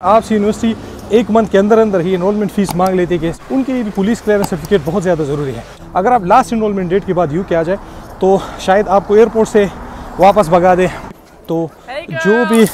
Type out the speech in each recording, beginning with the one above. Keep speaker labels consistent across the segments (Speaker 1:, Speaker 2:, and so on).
Speaker 1: आपसे यूनिवर्सिटी एक मंथ के अंदर अंदर ही एनरोलमेंट फ़ीस मांग लेती है कि उनके लिए भी पुलिस क्लियरेंस सर्टिफिकेट बहुत ज़्यादा ज़रूरी है। अगर आप लास्ट एनरोलमेंट डेट के बाद यूके आ जाए तो शायद आपको एयरपोर्ट से वापस भगा दे। तो जो भी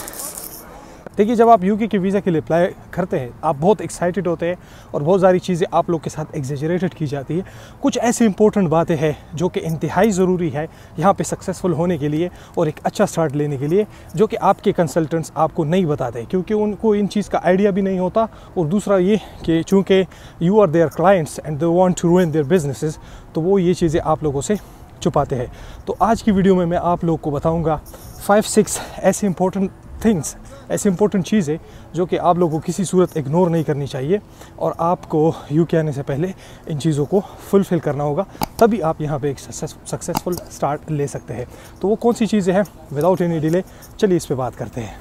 Speaker 1: देखिए, जब आप यूके के वीज़ा के लिए अप्लाई करते हैं आप बहुत एक्साइटेड होते हैं और बहुत सारी चीज़ें आप लोग के साथ एग्जेजरेटेड की जाती है। कुछ ऐसी इंपॉर्टेंट बातें हैं जो कि इंतहाई ज़रूरी है यहाँ पे सक्सेसफुल होने के लिए और एक अच्छा स्टार्ट लेने के लिए, जो कि आपके कंसल्टेंट्स आपको नहीं बताते क्योंकि उनको इन चीज़ का आइडिया भी नहीं होता। और दूसरा ये कि चूँकि you are their clients and they want to ruin their businesses, तो वो ये चीज़ें आप लोगों से छुपाते हैं। तो आज की वीडियो में मैं आप लोग को बताऊँगा 5-6 ऐसे इंपॉर्टेंट थिंग्स, ऐसी इंपॉर्टेंट चीज़ें जो कि आप लोगों को किसी सूरत इग्नोर नहीं करनी चाहिए और आपको यूके आने से पहले इन चीज़ों को फुलफ़िल करना होगा, तभी आप यहाँ पे एक सक्सेसफुल स्टार्ट ले सकते हैं। तो वो कौन सी चीज़ें हैं, विदाउट एनी डिले चलिए इस पे बात करते हैं।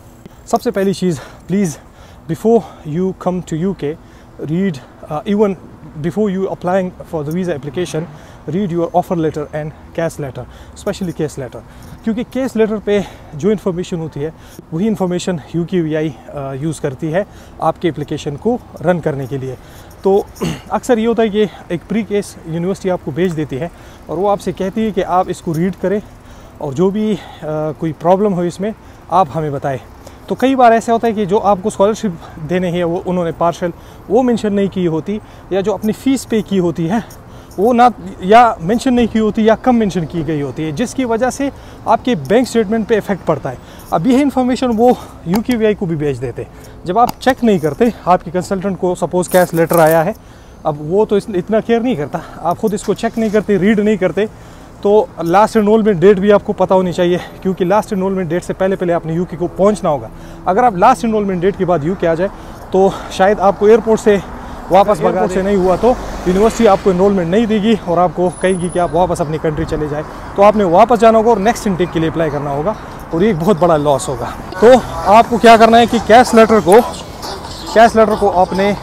Speaker 1: सबसे पहली चीज़, please before you come to UK read, even before you applying for the visa application, read your offer letter and case letter, specially case letter, क्योंकि केस लेटर पे जो इन्फॉर्मेशन होती है वही इन्फॉर्मेशन UKVI यूज़ करती है आपके application को रन करने के लिए। तो अक्सर ये होता है कि एक प्री केस यूनिवर्सिटी आपको भेज देती है और वो आपसे कहती है कि आप इसको रीड करें और जो भी कोई प्रॉब्लम हो इसमें आप हमें बताएं। तो कई बार ऐसा होता है कि जो आपको स्कॉलरशिप देने हैं वो उन्होंने पार्शल वो मेंशन नहीं की होती, या जो अपनी फ़ीस पे की होती है वो ना या मेंशन नहीं की होती या कम मेंशन की गई होती है, जिसकी वजह से आपके बैंक स्टेटमेंट पे इफेक्ट पड़ता है। अब यह इन्फॉर्मेशन वो UKVI को भी भेज देते हैं। जब आप चेक नहीं करते, आपके कंसल्टेंट को सपोज़ कैश लेटर आया है, अब वो तो इतना केयर नहीं करता, आप ख़ुद इसको चेक नहीं करते, रीड नहीं करते, तो लास्ट एनरोलमेंट डेट भी आपको पता होनी चाहिए क्योंकि लास्ट एनरोलमेंट डेट से पहले आपने यूके को पहुंचना होगा। अगर आप लास्ट एनरोलमेंट डेट के बाद यूके आ जाए तो शायद आपको एयरपोर्ट से वापस भगा से नहीं हुआ तो यूनिवर्सिटी आपको एनरोलमेंट नहीं देगी और आपको कहेगी कि आप वापस अपनी कंट्री चले जाए। तो आपने वापस जाना होगा और नेक्स्ट इनटेक के लिए अप्लाई करना होगा और ये एक बहुत बड़ा लॉस होगा। तो आपको क्या करना है कि कैश लेटर को आपने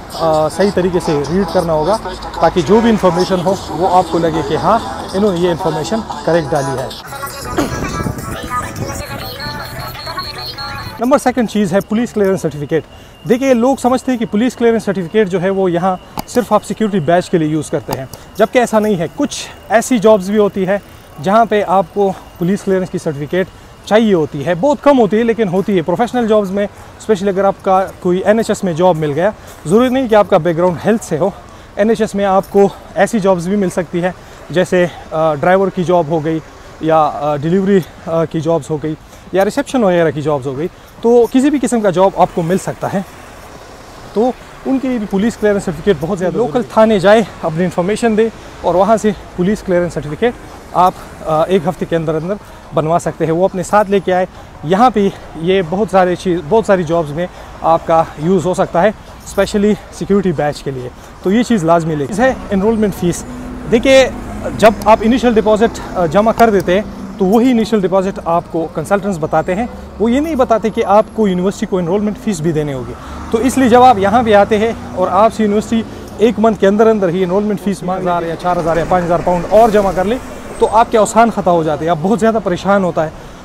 Speaker 1: सही तरीके से रीड करना होगा ताकि जो भी इंफॉर्मेशन हो वो आपको लगे कि हाँ, इन्होंने ये इन्फॉर्मेशन करेक्ट डाली है। नंबर 2 चीज़ है पुलिस क्लियरेंस सर्टिफिकेट। देखिए, लोग समझते हैं कि पुलिस क्लियरेंस सर्टिफिकेट जो है वो यहाँ सिर्फ आप सिक्योरिटी बैच के लिए यूज़ करते हैं, जबकि ऐसा नहीं है। कुछ ऐसी जॉब्स भी होती है जहाँ पे आपको पुलिस क्लियरेंस की सर्टिफिकेट चाहिए होती है, बहुत कम होती है लेकिन होती है। प्रोफेशनल जॉब्स में स्पेशली अगर आपका कोई NHS में जॉब मिल गया, ज़रूरी नहीं कि आपका बैकग्राउंड हेल्थ से हो, NHS में आपको ऐसी जॉब्स भी मिल सकती है जैसे ड्राइवर की जॉब हो गई या डिलीवरी की जॉब्स हो गई या रिसेप्शन वगैरह की जॉब्स हो गई। तो किसी भी किस्म का जॉब आपको मिल सकता है, तो उनके लिए भी पुलिस क्लियरेंस सर्टिफिकेट बहुत ज़्यादा। लोकल थाने जाए, अपनी इन्फॉर्मेशन दे और वहाँ से पुलिस क्लियरेंस सर्टिफिकेट आप 1 हफ्ते के अंदर अंदर बनवा सकते हैं। वो अपने साथ लेके आए। यहाँ पे ये बहुत सारी जॉब्स में आपका यूज़ हो सकता है, स्पेशली सिक्योरिटी बैच के लिए। तो ये चीज़ लाजमी लेकिन है। एनरोलमेंट फ़ीस, देखिए, जब आप इनिशियल डिपॉजिट जमा कर देते हैं तो वही इनिशियल डिपॉजिट आपको कंसल्टेंट्स बताते हैं, वो ये नहीं बताते कि आपको यूनिवर्सिटी को एनरोलमेंट फ़ीस भी देनी होगी। तो इसलिए जब आप यहाँ पे आते हैं और आपसे यूनिवर्सिटी एक मंथ के अंदर अंदर ही एनरोलमेंट फ़ीस 1000 या 4000 या 5000 पाउंड और जमा कर ले तो आपके औसान ख़ता हो जाते हैं। आप बहुत ज़्यादा परेशान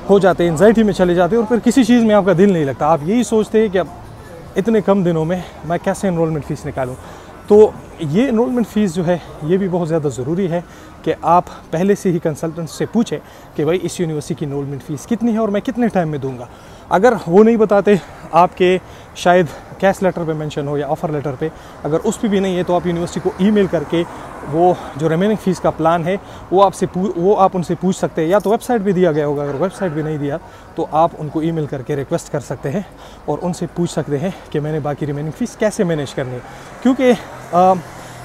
Speaker 1: हो जाते हैं, एंजाइटी में चले जाते हैं और फिर किसी चीज़ में आपका दिल नहीं लगता। आप यही सोचते हैं कि अब इतने कम दिनों में मैं कैसे एनरोलमेंट फ़ीस निकालूँ। तो ये एनरोलमेंट फ़ीस जो है ये भी बहुत ज़्यादा ज़रूरी है कि आप पहले से ही कंसल्टेंट से पूछें कि भाई इस यूनिवर्सिटी की एनरोलमेंट फ़ीस कितनी है और मैं कितने टाइम में दूंगा। अगर वो नहीं बताते, आपके शायद कैश लेटर पे मेंशन हो या ऑफ़र लेटर पे, अगर उस पर भी नहीं है तो आप यूनिवर्सिटी को ईमेल करके वो जो रिमेनिंग फ़ीस का प्लान है वो आप उनसे पूछ सकते हैं। या तो वेबसाइट भी दिया गया होगा, अगर वेबसाइट भी नहीं दिया तो आप उनको ईमेल करके रिक्वेस्ट कर सकते हैं और उनसे पूछ सकते हैं कि मैंने बाकी रिमेनिंग फ़ीस कैसे मैनेज करनी है। क्योंकि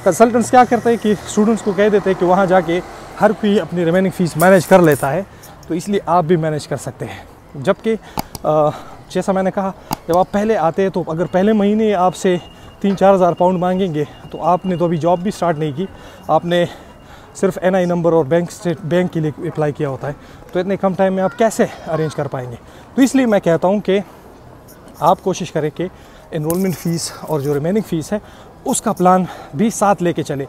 Speaker 1: कंसल्टेंट्स क्या करते हैं कि स्टूडेंट्स को कह देते हैं कि वहाँ जाके हर कोई अपनी रिमेनिंग फ़ीस मैनेज कर लेता है, तो इसलिए आप भी मैनेज कर सकते हैं। जबकि जैसा मैंने कहा, जब आप पहले आते हैं तो अगर पहले महीने आपसे 3-4 हज़ार पाउंड मांगेंगे तो आपने तो अभी जॉब भी स्टार्ट नहीं की, आपने सिर्फ NI नंबर और बैंक के लिए अप्लाई किया होता है, तो इतने कम टाइम में आप कैसे अरेंज कर पाएंगे। तो इसलिए मैं कहता हूँ कि आप कोशिश करें कि एनरोलमेंट फ़ीस और जो रिमेनिंग फ़ीस है उसका प्लान भी साथ लेके चले,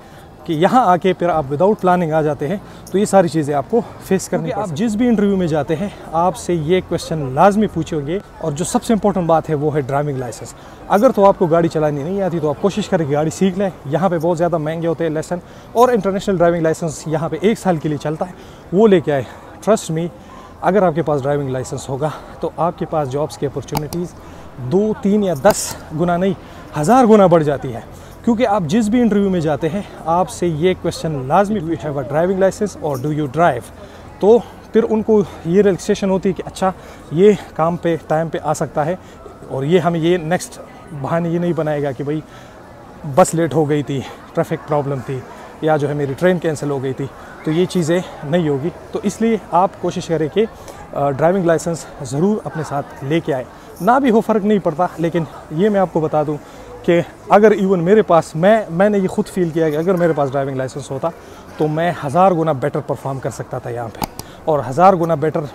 Speaker 1: कि यहाँ आके फिर आप विदाउट प्लानिंग आ जाते हैं तो ये सारी चीज़ें आपको फेस करनी पड़ती है। आप जिस भी इंटरव्यू में जाते हैं आपसे ये क्वेश्चन लाजमी पूछोगे, और जो सबसे इंपॉर्टेंट बात है वो है ड्राइविंग लाइसेंस। अगर तो आपको गाड़ी चलानी नहीं आती तो आप कोशिश करें कि गाड़ी सीख लें। यहाँ पे बहुत ज़्यादा महंगे होते हैं लेसन, और इंटरनेशनल ड्राइविंग लाइसेंस यहाँ पे 1 साल के लिए चलता है, वो लेके आए। ट्रस्ट मी, अगर आपके पास ड्राइविंग लाइसेंस होगा तो आपके पास जॉब्स की अपॉर्चुनिटीज़ 2, 3 या 10 गुना नहीं 1000 गुना बढ़ जाती है। क्योंकि आप जिस भी इंटरव्यू में जाते हैं आपसे ये क्वेश्चन लाजमी, do you have a driving license और डू यू ड्राइव। तो फिर उनको ये रिलैक्सेशन होती है कि अच्छा ये काम पे टाइम पे आ सकता है, और ये हमें ये नेक्स्ट बहाने ये नहीं बनाएगा कि भाई बस लेट हो गई थी, ट्रैफिक प्रॉब्लम थी, या जो है मेरी ट्रेन कैंसिल हो गई थी। तो ये चीज़ें नहीं होगी। तो इसलिए आप कोशिश करें कि ड्राइविंग लाइसेंस ज़रूर अपने साथ लेके आए। ना भी हो फ़र्क नहीं पड़ता, लेकिन ये मैं आपको बता दूं कि अगर इवन मेरे पास, मैंने ये खुद फील किया कि अगर मेरे पास ड्राइविंग लाइसेंस होता तो मैं 1000 गुना बेटर परफॉर्म कर सकता था यहाँ पे, और 1000 गुना बेटर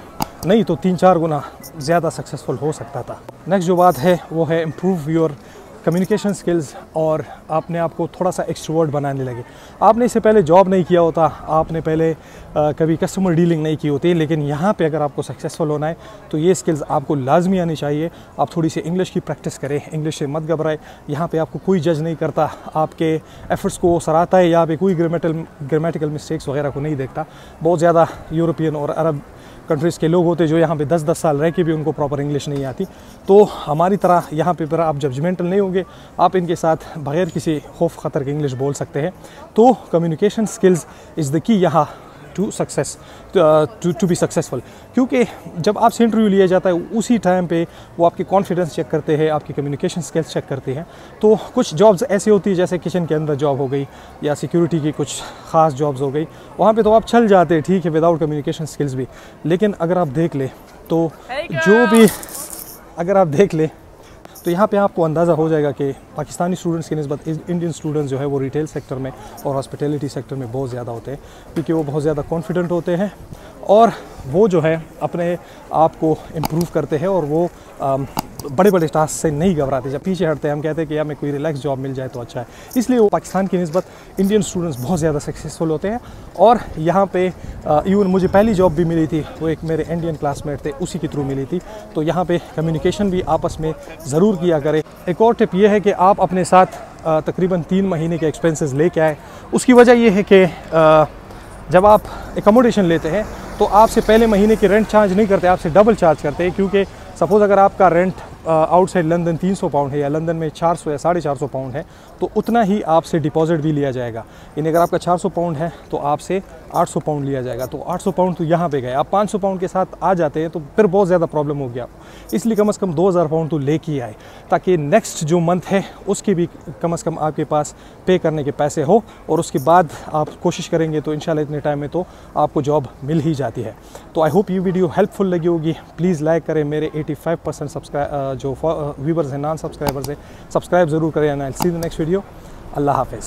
Speaker 1: नहीं तो 3-4 गुना ज़्यादा सक्सेसफुल हो सकता था। नेक्स्ट जो बात है वो है इम्प्रूव योर कम्युनिकेशन स्किल्स, और अपने आप को थोड़ा सा एक्सट्रोवर्ट बनाने लगे। आपने इससे पहले जॉब नहीं किया होता, आपने पहले कभी कस्टमर डीलिंग नहीं की होती, लेकिन यहाँ पे अगर आपको सक्सेसफुल होना है तो ये स्किल्स आपको लाजमी आनी चाहिए। आप थोड़ी सी इंग्लिश की प्रैक्टिस करें, इंग्लिश से मत घबराए। यहाँ पे आपको कोई जज नहीं करता, आपके एफर्ट्स को सराहता है, यहाँ पे कोई ग्रामेटिकल मिस्टेक्स वगैरह को नहीं देखता। बहुत ज़्यादा यूरोपियन और अरब कंट्रीज़ के लोग होते जो यहाँ पे 10-10 साल रह के भी उनको प्रॉपर इंग्लिश नहीं आती। तो हमारी तरह यहाँ पे पर आप जजमेंटल नहीं होंगे, आप इनके साथ बगैर किसी खौफ ख़तर के इंग्लिश बोल सकते हैं। तो communication skills is the key यहाँ to success, to be successful. क्योंकि जब आपसे इंटरव्यू लिया जाता है उसी टाइम पे वो आपकी कॉन्फिडेंस चेक करते हैं, आपकी कम्युनिकेशन स्किल्स चेक करते हैं। तो कुछ जॉब्स ऐसी होती है जैसे किचन के अंदर जॉब हो गई या सिक्योरिटी की कुछ ख़ास जॉब्स हो गई, वहाँ पे तो आप चल जाते हैं, ठीक है, विदाउट कम्युनिकेशन स्किल्स भी। लेकिन अगर आप देख ले तो अगर आप देख ले तो यहाँ पे आपको अंदाज़ा हो जाएगा कि पाकिस्तानी स्टूडेंट्स की निस्बत इंडियन स्टूडेंट्स जो है वो रिटेल सेक्टर में और हॉस्पिटैलिटी सेक्टर में बहुत ज़्यादा होते हैं, क्योंकि वो बहुत ज़्यादा कॉन्फिडेंट होते हैं और वो जो है अपने आप को इम्प्रूव करते हैं, और वो बड़े बड़े टास्क से नहीं घबराते। जब पीछे हटते हैं हम कहते हैं कि यार मैं कोई रिलैक्स जॉब मिल जाए तो अच्छा है। इसलिए वो पाकिस्तान की निस्बत इंडियन स्टूडेंट्स बहुत ज़्यादा सक्सेसफुल होते हैं। और यहाँ पे इवन मुझे पहली जॉब भी मिली थी, वो एक मेरे इंडियन क्लासमेट थे, उसी के थ्रू मिली थी। तो यहाँ पे कम्युनिकेशन भी आपस में ज़रूर किया करें। एक और टिप ये है कि आप अपने साथ तकरीबन 3 महीने के एक्सपेंसेस लेके आए। उसकी वजह ये है कि जब आप एकोमोडेशन लेते हैं तो आपसे पहले महीने की रेंट चार्ज नहीं करते, आपसे डबल चार्ज करते हैं। क्योंकि सपोज़ अगर आपका रेंट आउटसाइड लंदन 300 पाउंड है या लंदन में 400 या 450 पाउंड है, तो उतना ही आपसे डिपॉजिट भी लिया जाएगा। यानी अगर आपका 400 पाउंड है तो आपसे 800 पाउंड लिया जाएगा। तो 800 पाउंड तो यहाँ पे गए, आप 500 पाउंड के साथ आ जाते हैं तो फिर बहुत ज़्यादा प्रॉब्लम हो गया आपको। इसलिए कम से कम 2000 पाउंड तो लेके ही आए, ताकि नेक्स्ट जो मंथ है उसके भी कम से कम आपके पास पे करने के पैसे हो, और उसके बाद आप कोशिश करेंगे तो इंशाल्लाह इतने टाइम में तो आपको जॉब मिल ही जाती है। तो आई होप ये वीडियो हेल्पफुल लगी होगी। प्लीज़ लाइक करें, मेरे 85% सब्सक्राइब जो व्यूवर्स हैं, नॉन सब्सक्राइबर्स हैं, सब्सक्राइब ज़रूर करें। And I will see the next video. अल्लाह हाफ़िज़।